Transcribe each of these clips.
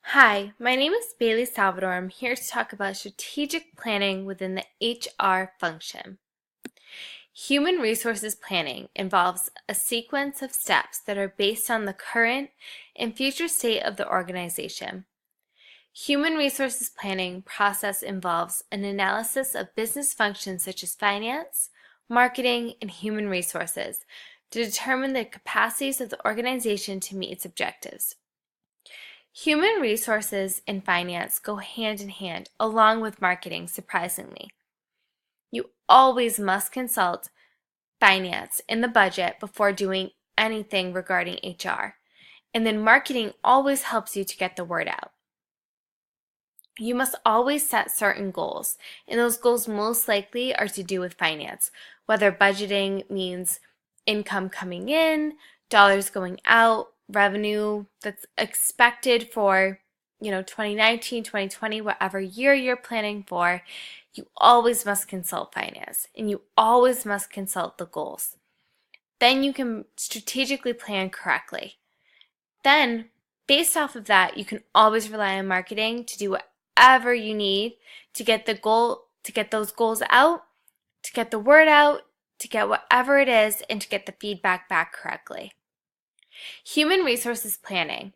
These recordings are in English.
Hi, my name is Bailey Salvador. I'm here to talk about strategic planning within the HR function. Human resources planning involves a sequence of steps that are based on the current and future state of the organization. Human resources planning process involves an analysis of business functions such as finance, marketing, and human resources to determine the capacities of the organization to meet its objectives. Human resources and finance go hand in hand, along with marketing, surprisingly. You always must consult finance in the budget before doing anything regarding HR. And then marketing always helps you to get the word out. You must always set certain goals, and those goals most likely are to do with finance, whether budgeting means income coming in, dollars going out, revenue that's expected for 2019, 2020, whatever year you're planning for. You always must consult finance, and you always must consult the goals. Then you can strategically plan correctly. Then, based off of that, you can always rely on marketing to do whatever you need to get those goals out, to get the word out, to get whatever it is, and to get the feedback back correctly. Human resources planning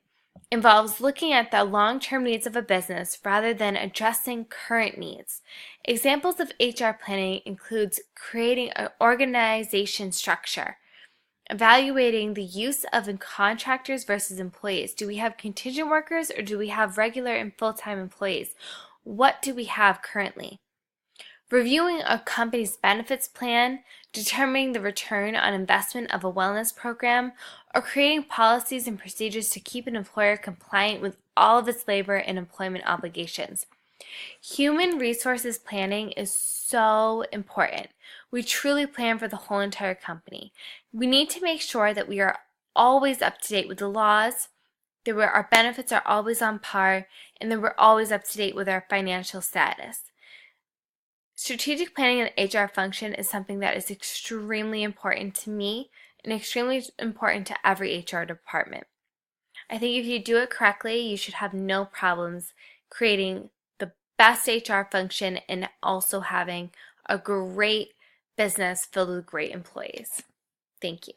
involves looking at the long-term needs of a business rather than addressing current needs. Examples of HR planning includes creating an organization structure, evaluating the use of contractors versus employees. Do we have contingent workers or do we have regular and full-time employees? What do we have currently? Reviewing a company's benefits plan, determining the return on investment of a wellness program, or creating policies and procedures to keep an employer compliant with all of its labor and employment obligations. Human resources planning is so important. We truly plan for the whole entire company. We need to make sure that we are always up to date with the laws, that our benefits are always on par, and that we're always up to date with our financial status. Strategic planning in the HR function is something that is extremely important to me and extremely important to every HR department. I think if you do it correctly, you should have no problems creating the best HR function and also having a great business filled with great employees. Thank you.